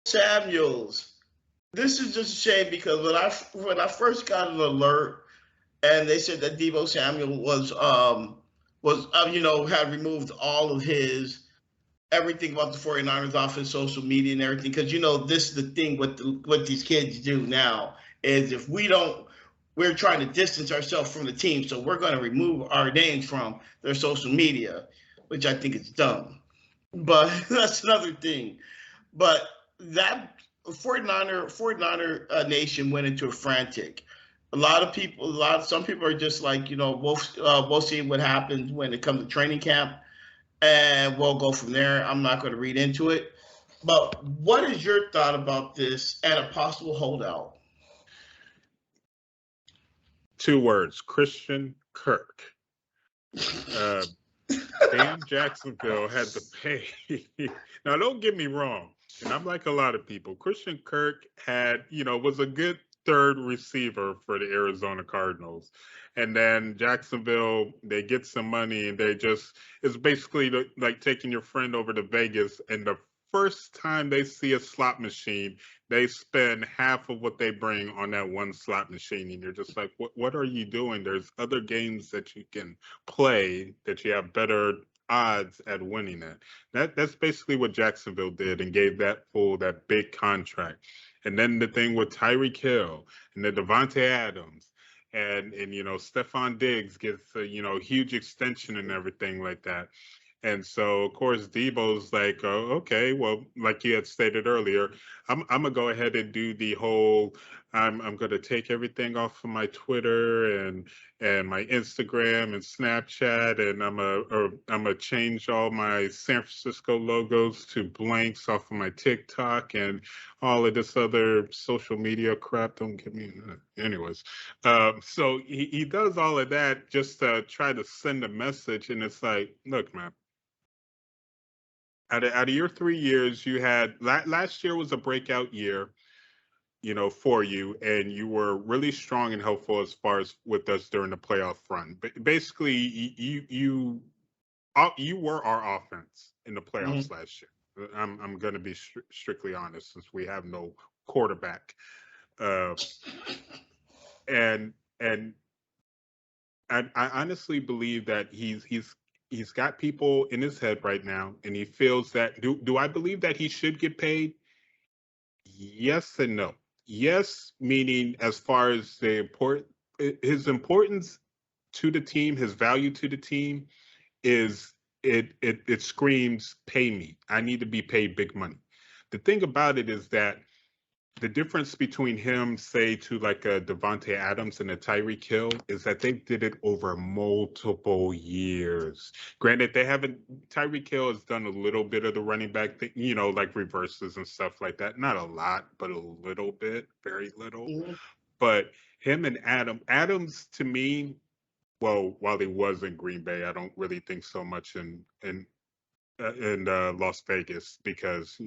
Samuels. This is just a shame because when I first got an alert and they said that Deebo Samuel had removed all of his everything about the 49ers off his social media and everything, because this is the thing what these kids do now is if we're trying to distance ourselves from the team, so we're going to remove our names from their social media, which I think is dumb. But that's another thing. But that 49er nation went into a frantic. Some people are just like, we'll see what happens when it comes to training camp, and we'll go from there. I'm not going to read into it. But what is your thought about this and a possible holdout? 2 words: Christian Kirk. Damn, Jacksonville had to pay. Now, don't get me wrong, and I'm like a lot of people. Christian Kirk was a good third receiver for the Arizona Cardinals. And then Jacksonville, they get some money, and it's basically like taking your friend over to Vegas, and the first time they see a slot machine, they spend half of what they bring on that one slot machine, and you're just like, what are you doing? There's other games that you can play that you have better odds at winning at. That's basically what Jacksonville did and gave that big contract. And then the thing with Tyreek Hill and the Devontae Adams and Stephon Diggs gets a huge extension and everything like that. And so, of course, Deebo's like, oh, okay, well, like you had stated earlier, I'm gonna go ahead and do the whole. I'm gonna take everything off of my Twitter and my Instagram and Snapchat, and I'm gonna change all my San Francisco logos to blanks off of my TikTok and all of this other social media crap. Don't get me. Anyways, so he does all of that just to try to send a message, and it's like, look, man. Out of your 3 years, you had last year was a breakout year, for you, and you were really strong and helpful as far as with us during the playoff run. But basically, you were our offense in the playoffs last year. I'm going to be strictly honest, since we have no quarterback, and I honestly believe that he's got people in his head right now, and he feels that. Do I believe that he should get paid? Yes and no. Yes, meaning as far as his importance to the team, his value to the team is it screams, pay me. I need to be paid big money. The thing about it is that the difference between him, say, to like a Devontae Adams and a Tyreek Hill is that they did it over multiple years. Granted, Tyreek Hill has done a little bit of the running back thing, like reverses and stuff like that. Not a lot, but a little bit, very little. Mm-hmm. But him and Adams, to me, well, while he was in Green Bay, I don't really think so much in Las Vegas, because,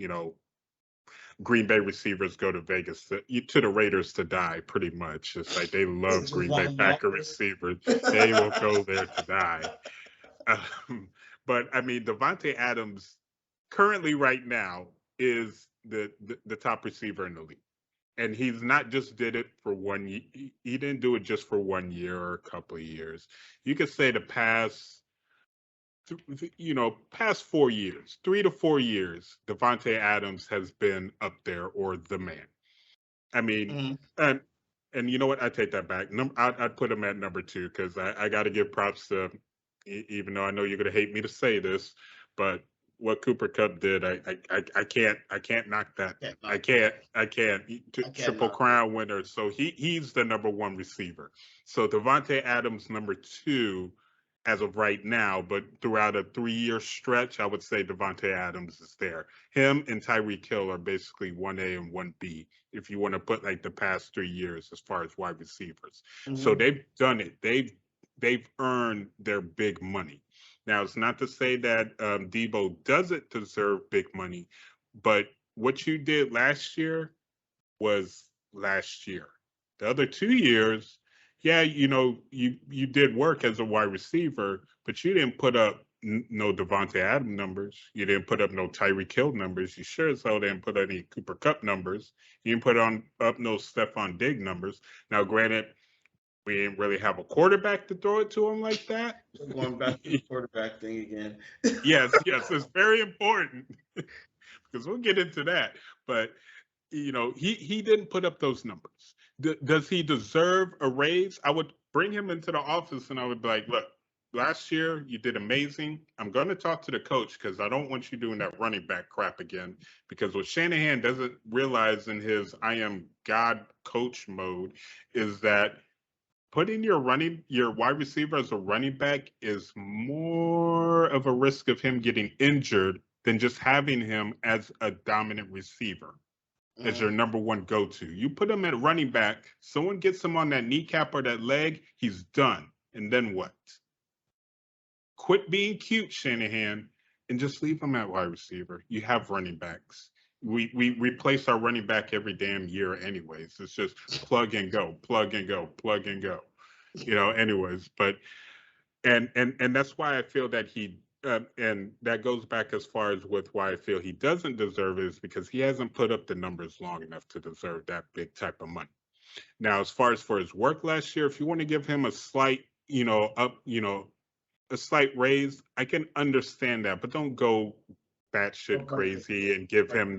Green Bay receivers go to Vegas to the Raiders to die, pretty much. It's like they love Green Bay Packer receivers. They will go there to die. But I mean, Devontae Adams currently right now is the top receiver in the league. And he's not just did it for 1 year. He didn't do it just for 1 year or a couple of years. You could say the past 4 years, 3 to 4 years, Devontae Adams has been up there, or the man. I mean, and you know what? I take that back. I'd put him at number 2, because I got to give props to, even though I know you're going to hate me to say this, but what Cooper Kupp did, I can't knock that. I can't. Triple Crown winner. So he's the number 1 receiver. So Devontae Adams number 2 as of right now, but throughout a 3-year stretch, I would say Devontae Adams is there. Him and Tyreek Hill are basically 1A and 1B, if you want to put like the past 3 years as far as wide receivers. Mm-hmm. So they've done it. They've earned their big money. Now, it's not to say that Deebo doesn't deserve big money, but what you did last year was last year. The other 2 years, yeah, you did work as a wide receiver, but you didn't put up no Devontae Adams numbers. You didn't put up no Tyreek Hill numbers. You sure as hell didn't put any Cooper Kupp numbers. You didn't put up no Stephon Diggs numbers. Now, granted, we didn't really have a quarterback to throw it to him like that. We're going back to the quarterback thing again. Yes, it's very important because we'll get into that. But he didn't put up those numbers. Does he deserve a raise? I would bring him into the office and I would be like, look, last year you did amazing. I'm going to talk to the coach because I don't want you doing that running back crap again. Because what Shanahan doesn't realize in his I am God coach mode is that putting your wide receiver as a running back is more of a risk of him getting injured than just having him as a dominant receiver, as your number one go-to. You put him at running back, someone gets him on that kneecap or that leg, he's done. And then what? Quit being cute, Shanahan, and just leave him at wide receiver. You have running backs. We replace our running back every damn year anyways. It's just plug and go, plug and go, plug and go. Anyways, but and that's why I feel that he and that goes back as far as with why I feel he doesn't deserve it is because he hasn't put up the numbers long enough to deserve that big type of money. Now, as far as for his work last year, if you want to give him a slight, a slight raise, I can understand that, but don't go batshit crazy and give him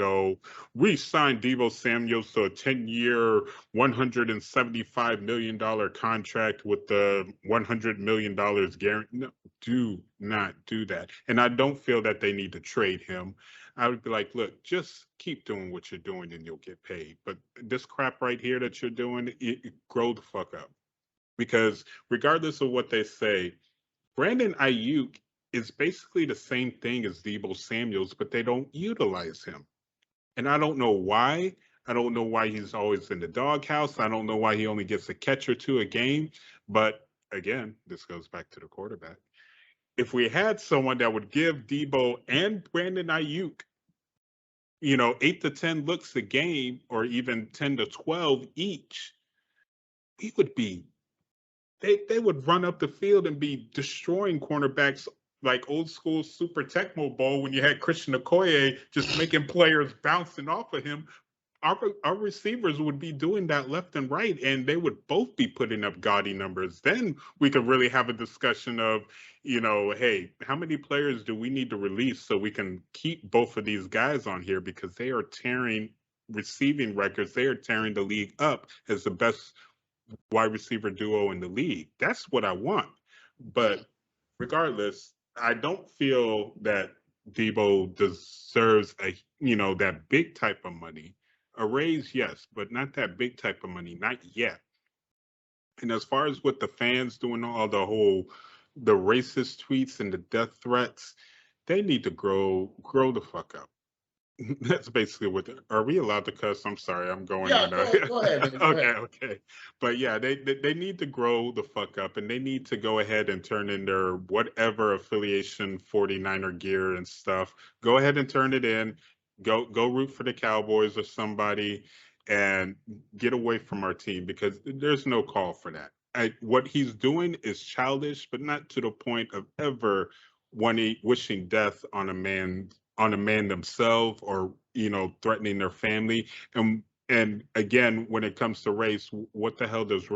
we signed Deebo Samuel to a 10-year, $175 million contract with the $100 million guarantee. No, do not do that. And I don't feel that they need to trade him. I would be like, look, just keep doing what you're doing and you'll get paid. But this crap right here that you're doing, grow the fuck up. Because regardless of what they say, Brandon Ayuk is basically the same thing as Deebo Samuels, but they don't utilize him. And I don't know why. I don't know why he's always in the doghouse. I don't know why he only gets a catch or two a game. But again, this goes back to the quarterback. If we had someone that would give Deebo and Brandon Ayuk, 8 to 10 looks a game, or even 10 to 12 each, we would be they would run up the field and be destroying cornerbacks like old school Super Tecmo Bowl when you had Christian Okoye just making players bouncing off of him. Our receivers would be doing that left and right, and they would both be putting up gaudy numbers. Then we could really have a discussion of, hey, how many players do we need to release so we can keep both of these guys on here because they are tearing receiving records. They are tearing the league up as the best wide receiver duo in the league. That's what I want. But regardless, I don't feel that Deebo deserves that big type of money. A raise, yes, but not that big type of money, not yet. And as far as with the fans doing all the racist tweets and the death threats, they need to grow the fuck up. That's basically what. Are we allowed to cuss? I'm sorry, I'm going. Yeah, go ahead. Man, go ahead. Okay. But yeah, they need to grow the fuck up, and they need to go ahead and turn in their whatever affiliation 49er gear and stuff. Go ahead and turn it in. Go root for the Cowboys or somebody, and get away from our team because there's no call for that. What he's doing is childish, but not to the point of ever wishing death on a man themselves or threatening their family. And again, when it comes to race, what the hell does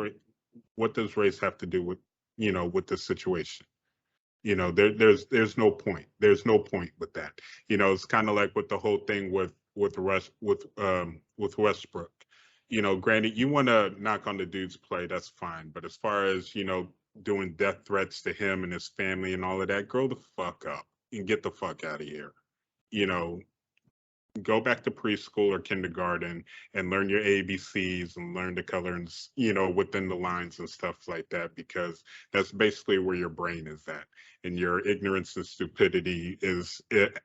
race have to do with with the situation? There's no point. There's no point with that. It's kind of like with the whole thing with Westbrook. Granted, you want to knock on the dude's play, that's fine. But as far as doing death threats to him and his family and all of that, grow the fuck up and get the fuck out of here. Go back to preschool or kindergarten and learn your ABCs and learn the colors, within the lines and stuff like that, because that's basically where your brain is at. And your ignorance and stupidity it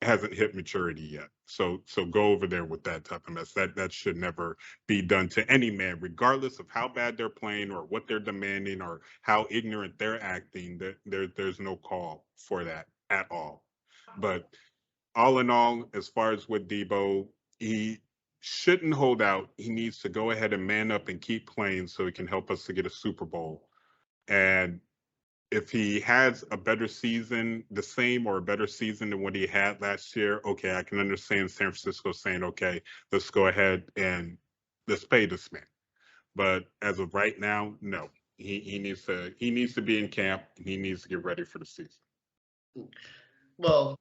hasn't hit maturity yet. So go over there with that type of mess. That should never be done to any man, regardless of how bad they're playing or what they're demanding or how ignorant they're acting. There's no call for that at all. But all in all, as far as with Deebo, he shouldn't hold out. He needs to go ahead and man up and keep playing so he can help us to get a Super Bowl. And if he has a better season, the same or a better season than what he had last year, okay, I can understand San Francisco saying, okay, let's go ahead and let's pay this man. But as of right now, no. He needs to be in camp. He needs to get ready for the season. Well,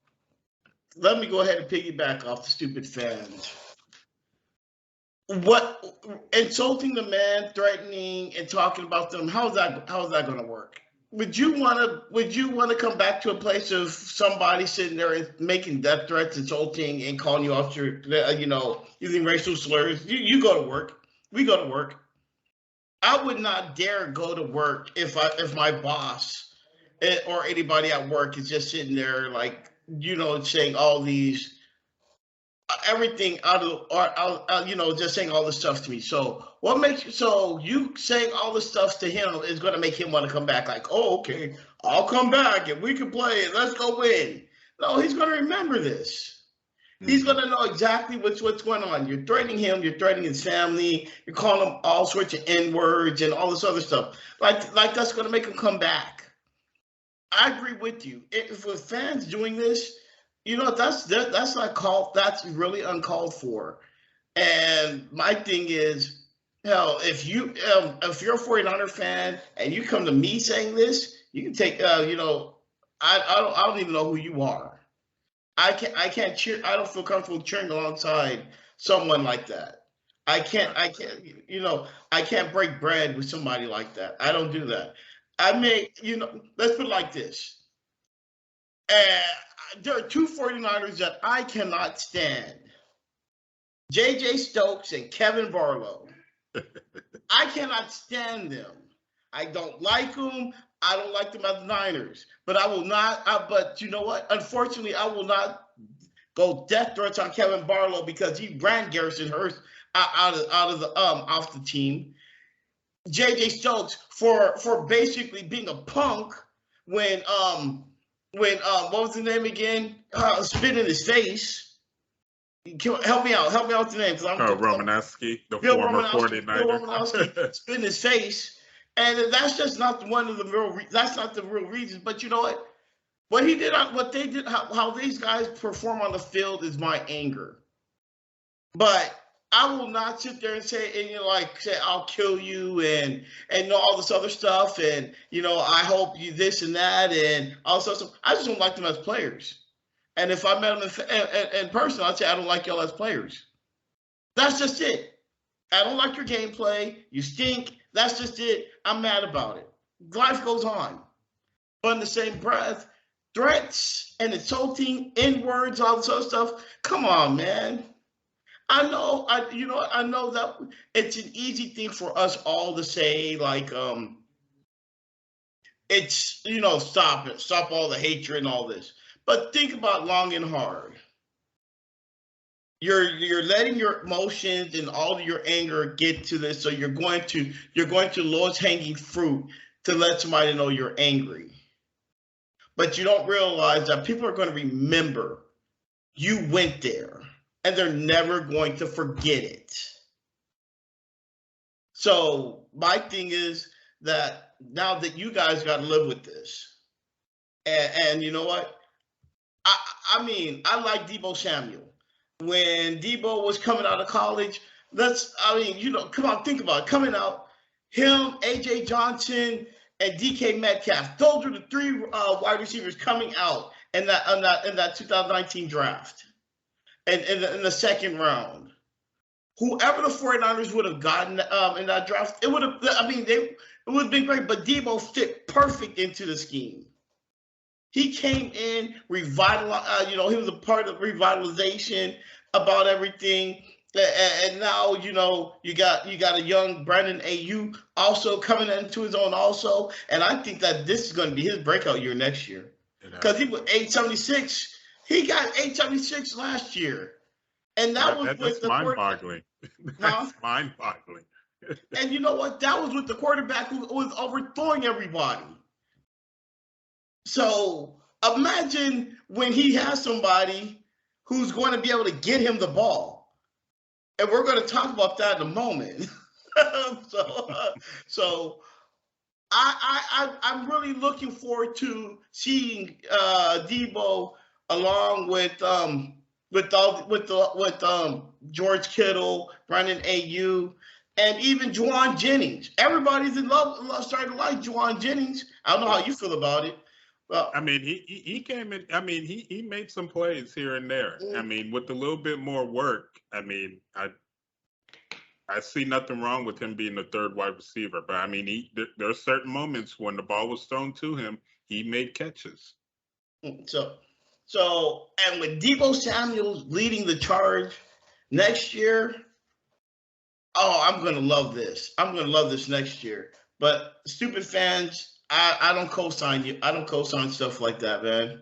let me go ahead and piggyback off the stupid fans. What insulting the man, threatening, and talking about them? How's that going to work? Would you want to come back to a place of somebody sitting there and making death threats, insulting, and calling you off your, using racial slurs? You go to work. We go to work. I would not dare go to work if my boss or anybody at work is just sitting there like saying all these everything out of or just saying all this stuff to me. So what makes you saying all this stuff to him is going to make him want to come back? Like, oh, okay, I'll come back and we can play it. Let's go win. No, he's going to remember this. He's going to know exactly what's going on. You're threatening him. You're threatening his family. You're calling him all sorts of N-words and all this other stuff. Like that's going to make him come back. I agree with you. If with fans doing this, that's not called. That's really uncalled for. And my thing is, hell, if you're a 49er fan and you come to me saying this, you can take. I don't even know who you are. I can't cheer. I don't feel comfortable cheering alongside someone like that. I can't break bread with somebody like that. I don't do that. Let's put it like this. There are two 49ers that I cannot stand. J.J. Stokes and Kevin Barlow. I cannot stand them. I don't like them. I don't like them as Niners. But I will not. But you know what? Unfortunately, I will not go death threats on Kevin Barlow because he ran Garrison Hurst off the team. J.J. Stokes for basically being a punk when what was the name again? Spit in his face. Help me out with the name. Romanowski, the former 49er. Bill Romanowski spit in his face. And that's just not that's not the real reason. But you know what? What he did, what they did, how these guys perform on the field is my anger. But I will not sit there and say I'll kill you and all this other stuff and I hope you this and that and all this other stuff. I just don't like them as players. And if I met them in person, I'd say I don't like y'all as players. That's just it. I don't like your gameplay. You stink. That's just it. I'm mad about it. Life goes on. But in the same breath, threats and insulting, N-words, all this other stuff. Come on, man. I know that it's an easy thing for us all to say, it's, stop it, stop all the hatred and all this. But think about long and hard. You're letting your emotions and all of your anger get to this, so you're going to lowest hanging fruit to let somebody know you're angry. But you don't realize that people are going to remember you went there. And they're never going to forget it. So my thing is that now that you guys got to live with this, and you know what? I like Deebo Samuel. When Deebo was coming out of college, come on, think about it. Coming out, him, A.J. Johnson, and D.K. Metcalf. Those are the three wide receivers coming out in that 2019 draft. And in the second round, whoever the 49ers would have gotten in that draft, it would have been great. But Deebo fit perfect into the scheme. He came in, revitalized. He was a part of revitalization about everything. And now you got a young Brandon Ayuk also coming into his own also. And I think that this is going to be his breakout year next year because he was 876. He got 876 last year. And that's mind-boggling. That's mind-boggling. And you know what? That was with the quarterback who was overthrowing everybody. So imagine when he has somebody who's going to be able to get him the ball. And we're going to talk about that in a moment. So I'm really looking forward to seeing Deebo along with George Kittle, Brandon AU, and even Juwan Jennings. Everybody's in love starting to like Juwan Jennings. I don't know how you feel about it. Well, I mean, he came in. I mean, he made some plays here and there. I mean, with a little bit more work, I mean, I see nothing wrong with him being the third wide receiver. But I mean, there are certain moments when the ball was thrown to him, he made catches. And with Deebo Samuel leading the charge next year, oh, I'm gonna love this. I'm gonna love this next year. But stupid fans, I don't co-sign you. I don't co-sign stuff like that, man.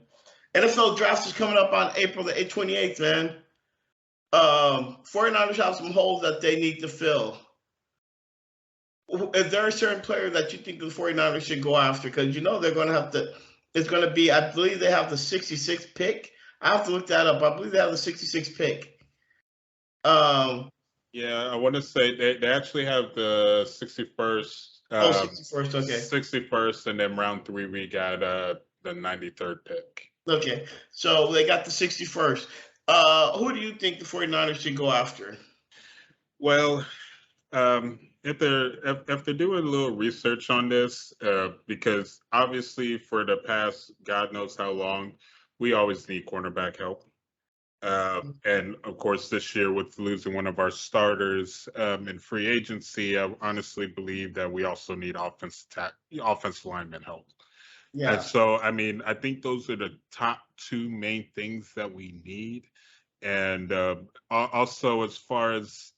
NFL draft is coming up on April the 28th, man. 49ers have some holes that they need to fill. Is there a certain player that you think the 49ers should go after? Because you know they're going to have to, it's going to be, I believe they have the 66th pick. I have to look that up. I believe they have the 66th pick. Yeah, I want to say they actually have the 61st. 61st, okay. 61st, and then round 3 we got the 93rd pick. Okay, so they got the 61st. Who do you think the 49ers should go after? Well, if they're doing a little research on this, because obviously for the past God knows how long, we always need cornerback help. And of course, this year with losing one of our starters in free agency, I honestly believe that we also need offensive lineman help. Yeah. And so, I mean, I think those are the top two main things that we need. And also, as far as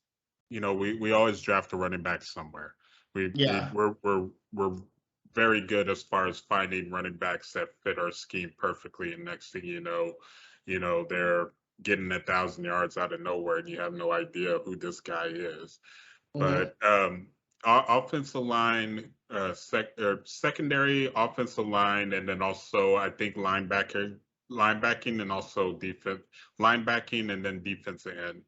we always draft a running back somewhere. We're very good as far as finding running backs that fit our scheme perfectly. And next thing you know, they're getting 1,000 yards out of nowhere, and you have no idea who this guy is. But offensive line, secondary offensive line, and then also I think linebacking, and also defense, linebacking, and then defensive end.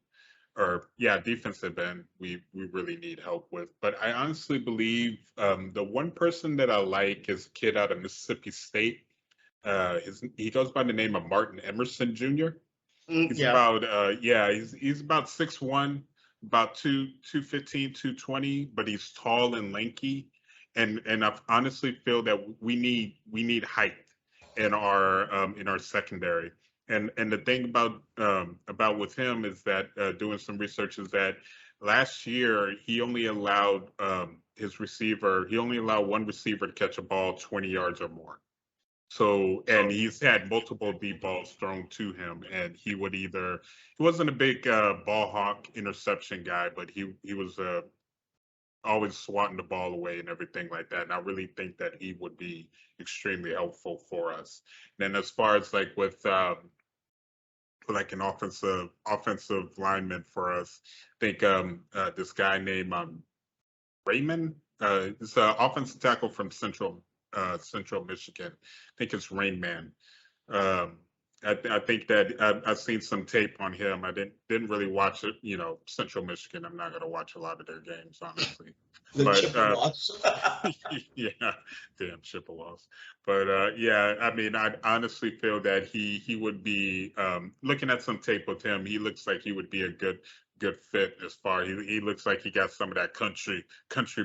Defensive end, we really need help with. But I honestly believe the one person that I like is a kid out of Mississippi State. He goes by the name of Martin Emerson Jr. He's about he's about 6'1", about 215, 220, but he's tall and lanky. And I honestly feel that we need height in our secondary. And the thing about with him is that doing some research is that last year he only allowed one receiver to catch a ball 20 yards or more. So, and he's had multiple deep balls thrown to him, and he wasn't a big ball hawk interception guy, but he was always swatting the ball away and everything like that. And I really think that he would be extremely helpful for us. And then as far as like with like an offensive lineman for us, I think this guy named Raymond is an offensive tackle from Central Michigan. I think it's Rain Man. I think that I've seen some tape on him. I didn't really watch it. Central Michigan. I'm not going to watch a lot of their games, honestly. Yeah, damn Chippewas. But I mean, I honestly feel that he would be looking at some tape with him. He looks like he would be a good fit as far. He looks like he got some of that country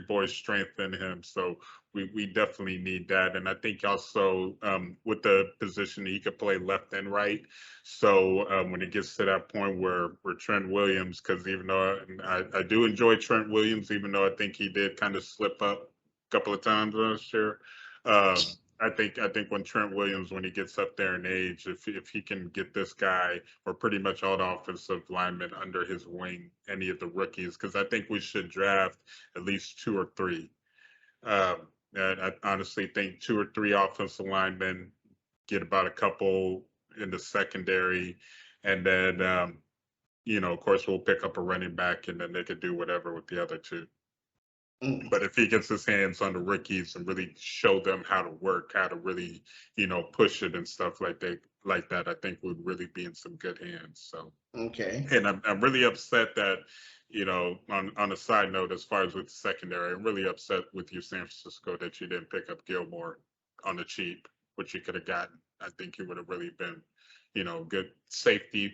boy strength in him. So we definitely need that. And I think also with the position, he could play left and right. So when it gets to that point where Trent Williams, because even though I do enjoy Trent Williams, even though I think he did kind of slip up a couple of times last year. I think when Trent Williams, when he gets up there in age, if he can get this guy or pretty much all the offensive linemen under his wing, any of the rookies, because I think we should draft at least 2 or 3. And I honestly think 2 or 3 offensive linemen, get about a couple in the secondary, and then of course we'll pick up a running back, and then they could do whatever with the other 2. But if he gets his hands on the rookies and really show them how to work, how to really, push it and stuff like like that, I think would really be in some good hands. So, Okay. and I'm really upset that, on a side note, as far as with the secondary, I'm really upset with you, San Francisco, that you didn't pick up Gilmore on the cheap, which you could have gotten. I think he would have really been, good safety,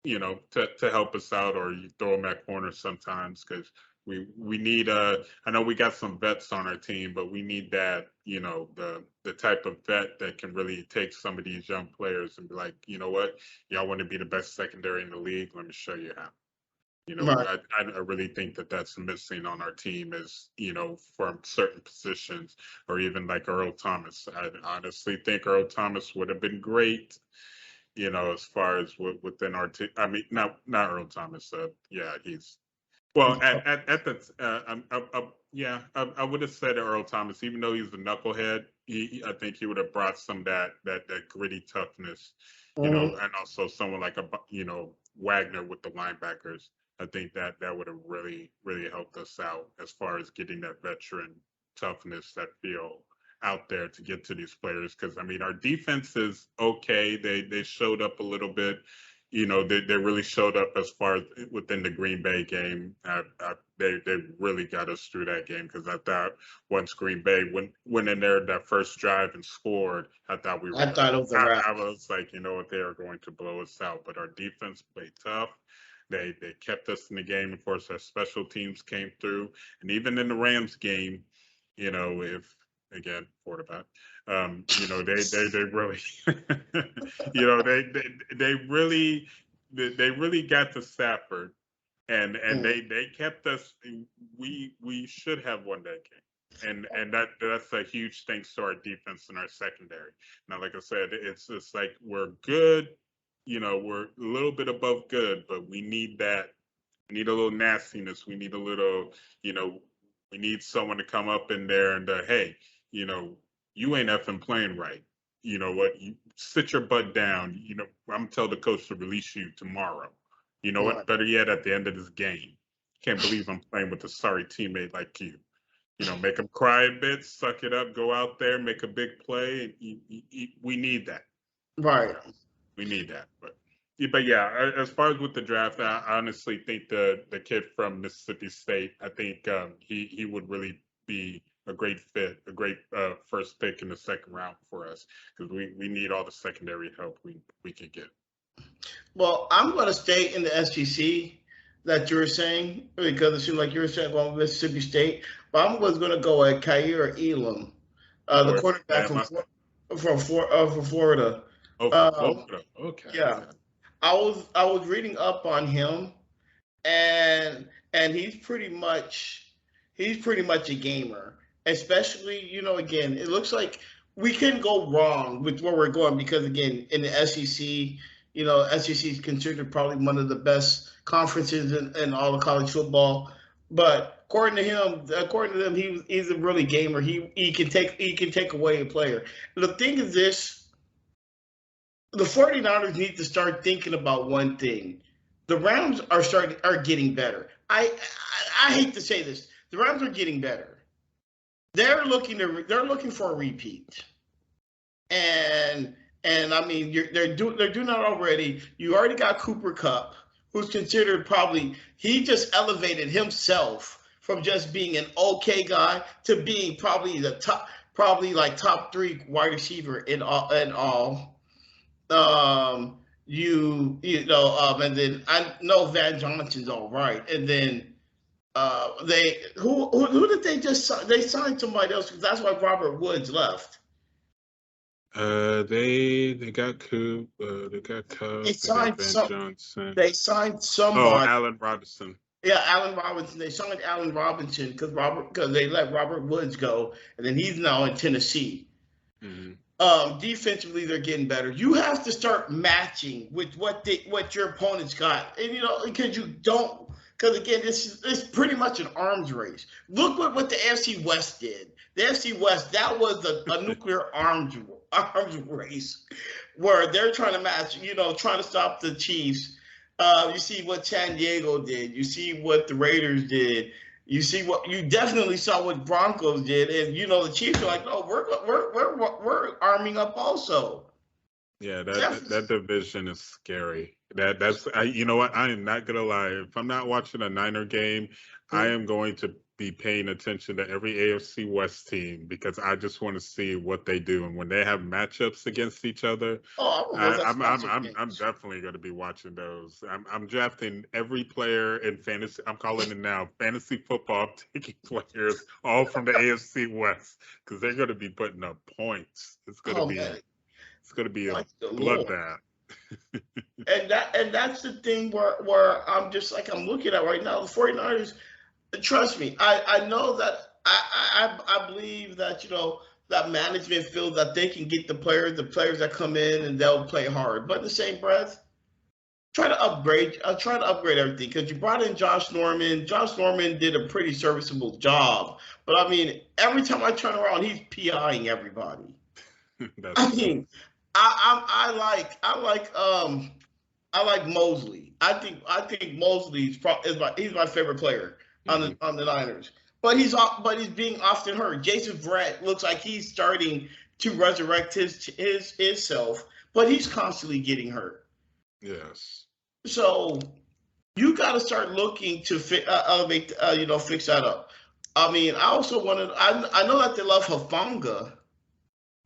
to help us out, or you throw him at corner sometimes because we need I know we got some vets on our team, but we need that, the type of vet that can really take some of these young players and be like, you know what, y'all want to be the best secondary in the league, let me show you how. Right. I really think that that's missing on our team is, from certain positions, or even like Earl Thomas. I honestly think Earl Thomas would have been great, as far as within our team. I mean, not Earl Thomas. Yeah, he's well at the. Yeah, I would have said Earl Thomas, even though he's a knucklehead. I think he would have brought some that gritty toughness, Mhm. and also someone like Wagner with the linebackers. I think that would have really helped us out as far as getting that veteran toughness, that feel out there to get to these players. Because I mean, our defense is okay. They showed up a little bit. They really showed up as far as within the Green Bay game. They really got us through that game, because I thought once Green Bay went in there that first drive and scored, I thought we were I gonna. thought it was a wrap. I was like, you know what, they are going to blow us out. But our defense played tough. They kept us in the game. Of course, our special teams came through, and even in the Rams game, if again quarterback, they really, they really got to Stafford, and Mm. they kept us. We should have won that game, and that's a huge thanks to our defense and our secondary. Now, like I said, it's just like we're good. We're a little bit above good, but we need that. We need a little nastiness. We need a little, we need someone to come up in there and, hey, you ain't effing playing right. You know what? You sit your butt down. I'm gonna tell the coach to release you tomorrow. You know Right. what? Better yet, at the end of this game. Can't believe I'm playing with a sorry teammate like you. Make them cry a bit, suck it up, go out there, make a big play. We need that. Right. We need that. But yeah, as far as with the draft, I honestly think the kid from Mississippi State, I think he would really be a great fit, a great first pick in the second round for us, because we need all the secondary help we can get. Well, I'm going to stay in the SEC that you were saying, because it seemed like you were saying going with Mississippi State. But I was going to go at Kaiir Elam, the Or quarterback Bama. from Florida. Oh, from Um, Florida. Okay. yeah, I was reading up on him, and he's pretty much a gamer. Especially, again, it looks like we can go wrong with where we're going, because again, in the SEC, SEC is considered probably one of the best conferences in all of college football. But according to them, he's a really gamer. He can take away a player. The thing is this: the 49ers need to start thinking about one thing. The Rams are getting better. I hate to say this. The Rams are getting better. They're looking for a repeat. And I mean, they're doing that already. You already got Cooper Kupp, who's considered probably, he just elevated himself from just being an okay guy to being probably the probably like top three wide receiver in all. And then I know Van Johnson's all right, and then they who did they just sign? They signed somebody else, because that's why Robert Woods left. They got Coop, they got They Cup, they got signed Van some. Johnson. They signed Oh, somebody. Allen Robinson. Yeah, Allen Robinson. They signed Allen Robinson because they let Robert Woods go, and then he's now in Tennessee. Mm-hmm. Defensively, they're getting better. You have to start matching with what your opponent's got, and because you don't. Because again, it's pretty much an arms race. Look what the AFC West did. The AFC West, that was a nuclear arms race, where they're trying to match. Trying to stop the Chiefs. You see what San Diego did. You see what the Raiders did. You definitely saw what Broncos did, and the Chiefs are like, no, we're arming up also. Yeah, Jeff, that division is scary. That's you know what? I am not gonna lie. If I'm not watching a Niner game, I am going to be paying attention to every AFC West team because I just want to see what they do. And when they have matchups against each other, oh, I'm gonna go. That's matchup I'm games. definitely going to be watching those. I'm drafting every player in fantasy. I'm calling it now fantasy football. I'm taking players all from the AFC West because they're going to be putting up points. Oh man, It's going to be a like the Lord. bloodbath. And that's the thing where I'm just like I'm looking at right now. The 49ers, trust me, I know that I believe that that management feels that they can get the players that come in and they'll play hard. But in the same breath, try to upgrade everything because you brought in Josh Norman. Josh Norman did a pretty serviceable job, but I mean, every time I turn around, he's PIing everybody. That's I true. mean, I like Mosley. I think Mosley he's my favorite player Hmm. on the Niners. But he's being often hurt. Jason Verrett looks like he's starting to resurrect his self, but he's constantly getting hurt. Yes. So you got to start looking to elevate, fix that up. I mean, I also wanted. I know that they love Hafanga.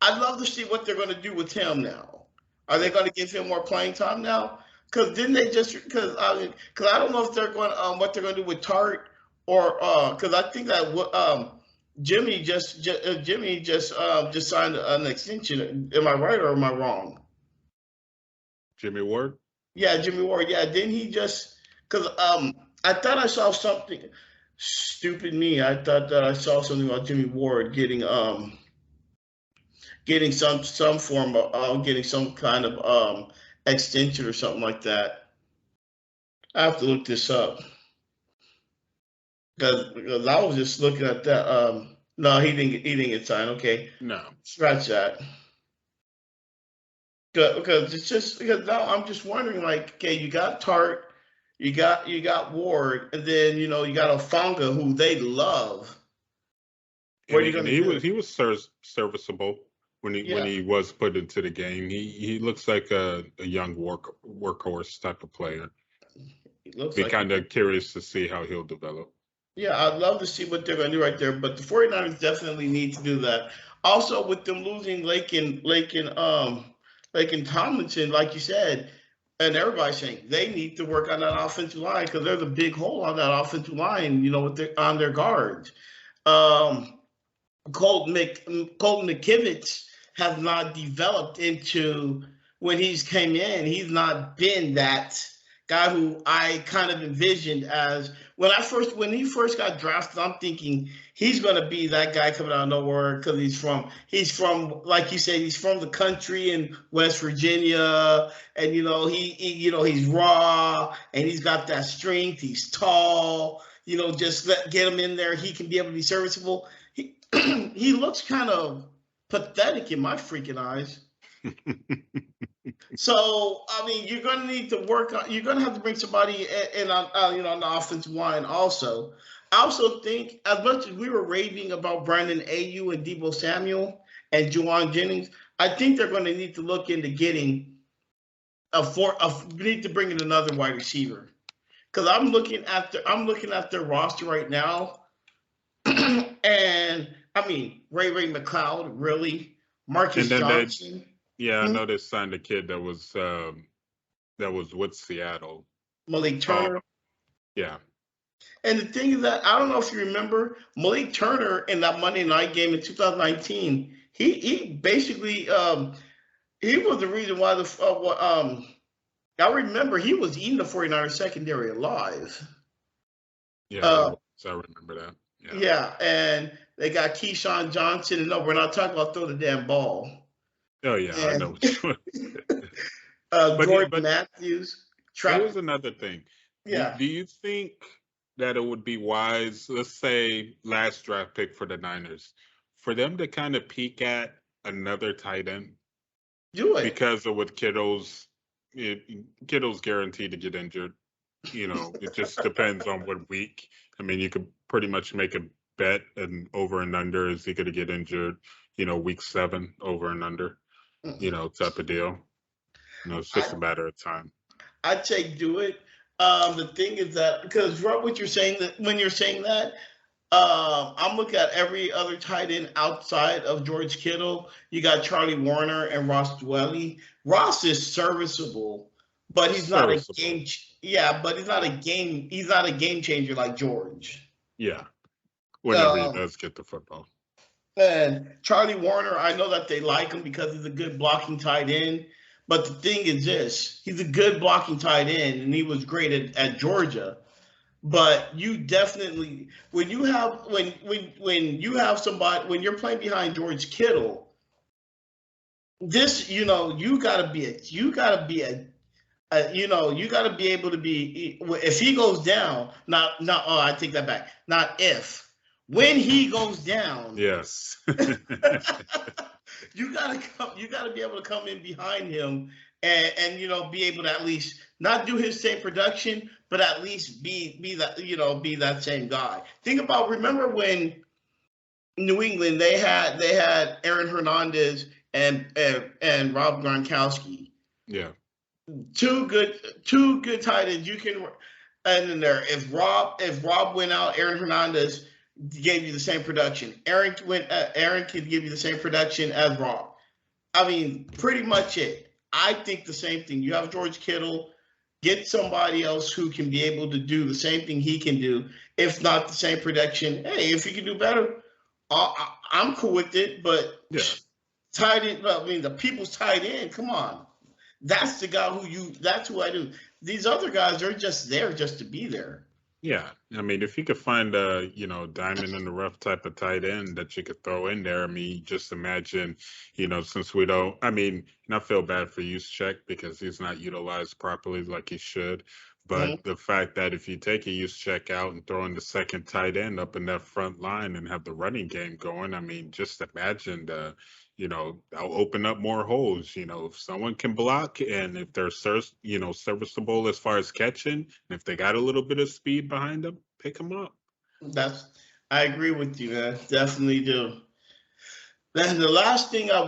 I'd love to see what they're going to do with him now. Are they going to give him more playing time now? Because didn't they just because I don't know if they're going what they're going to do with Tart or because I think that Jimmy just signed an extension. Am I right or am I wrong? Jimmy Ward? Yeah, Jimmy Ward. Yeah, didn't he just? Because I thought I saw something. Stupid me. I thought that I saw something about Jimmy Ward getting some form of getting some kind of extension or something like that. I have to look this up because I was just looking at that. No, he didn't get signed. Okay, No. scratch that. Because it's just because now I'm just wondering like, okay, you got Tart, you got Ward, and then you got Ofanga who they love. What are you And gonna do? he was serviceable when Yeah, he was put into the game. He looks like a young workhorse type of player. it looks Be like kind of curious to see how he'll develop. yeah, I'd love to see what they're going to do right there, but the 49ers definitely need to do that. Also, with them losing Lake and Tomlinson, like you said, and everybody's saying they need to work on that offensive line because there's a big hole on that offensive line, on their guards. Um, Colton McKivitz has not developed into when he's came in. He's not been that guy who I kind of envisioned as when he first got drafted. I'm thinking he's going to be that guy coming out of nowhere because he's from like you said he's from the country in West Virginia, and he's raw and he's got that strength. He's tall. Just get him in there. He can be able to be serviceable. He looks kind of pathetic in my freaking eyes. So I mean, you're gonna need to work on. You're gonna have to bring somebody in on on the offensive line also. I also think as much as we were raving about Brandon Ayu and Deebo Samuel and Juwan Jennings, I think they're going to need to look into getting we need to bring in another wide receiver because I'm looking at their roster right now. And I mean, Ray McLeod, really, And Marcus then Johnson, yeah, I hmm, know they signed a kid that was with Seattle. Malik Oh, Turner. yeah. And the thing is that I don't know if you remember Malik Turner in that Monday night game in 2019. He basically he was the reason why I remember he was eating the 49ers secondary alive. Yeah, he Uh, was. I remember that. Yeah. yeah, and they got Keyshawn Johnson. And no, we're not talking about throw the damn ball. Oh yeah, I know And which one. Jordan But Matthews, here's Trap. another thing. Yeah, Do you think that it would be wise, let's say last draft pick for the Niners, for them to kind of peek at another tight end do it. because of what Kittle's guaranteed to get injured. It just depends on what week. I mean, you could pretty much make a bet and over and under is he going to get injured, week 7 over and under, type of deal. You know, it's just a matter of time. I'd say do it. The thing is that because what you're saying that when you're saying that, I'm looking at every other tight end outside of George Kittle. You got Charlie Warner and Ross Dwelly. Ross is serviceable, but he's not a Serviceable. game. Yeah, but he's not a game. He's not a game changer like George. Yeah. Whenever he Um, does get the football. and Charlie Warner, I know that they like him because he's a good blocking tight end. But the thing is this: he's a good blocking tight end, and he was great at Georgia. But you definitely when you have when you have somebody when you're playing behind George Kittle, this you gotta be able to be if he goes down, not oh I take that back. Not if. When he goes down, Yes. you gotta be able to come in behind him and be able to at least not do his same production, but at least be that be that same guy. Remember when New England they had Aaron Hernandez and Rob Gronkowski. Yeah. Two good tight ends. You can and then there if Rob went out, Aaron Hernandez gave you the same production. Aaron could give you the same production as Rob. I mean, pretty much it. I think the same thing. You have George Kittle, get somebody else who can be able to do the same thing he can do, if not the same production. Hey, if he can do better, I'm cool with it. But yeah, tight end, I mean, the people's tight end. Come on, that's the guy That's who I do. These other guys are just there just to be there. Yeah, I mean, if you could find a diamond in the rough type of tight end that you could throw in there, I mean, just imagine, since we don't, I mean, and I feel bad for Juszczyk because he's not utilized properly like he should. But the fact that if you take a Juszczyk out and throw in the second tight end up in that front line and have the running game going, I mean, just imagine that'll open up more holes. If someone can block and if they're serviceable as far as catching, and if they got a little bit of speed behind them, pick them up. I agree with you, man. Definitely do. Then the last thing I